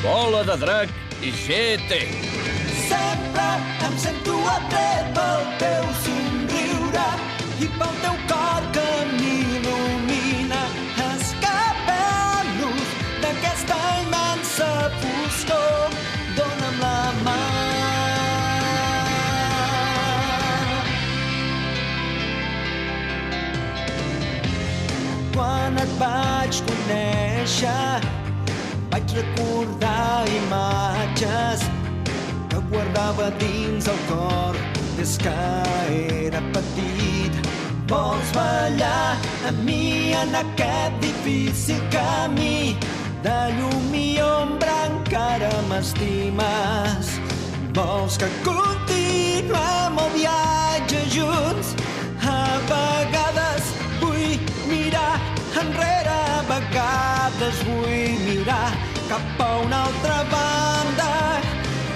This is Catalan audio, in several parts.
Bola de Drac GT. Sempre em sento atret pel teu somriure i pel teu cor que m'il·lumina. Escapem-nos d'aquesta immensa foscor. Dóna'm la mà. Quan et vaig conèixer, vaig recordar imatges que guardava dins el cor des que era petit. Vols ballar amb mi en aquest difícil camí de llum i ombra, encara m'estimes. Vols que continuem el viatge junts? A vegades vull mirar enrere, a vegades vull mirar cap a una altra banda,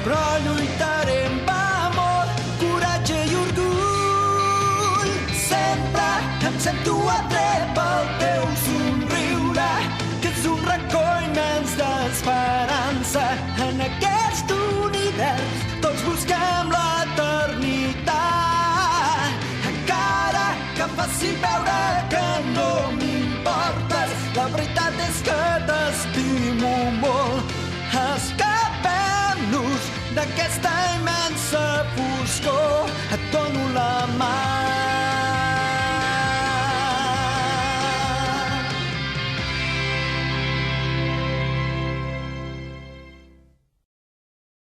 però lluitaré amb amor, coratge i orgull. Sempre em sento atret pel teu somriure, que és un racó immens d'esperança. En aquest univers tots busquem l'eternitat, encara que faci veure que no m'importes. La veritat és que t'estimo molt. Escapem-nos d'aquesta immensa foscor. Et dono la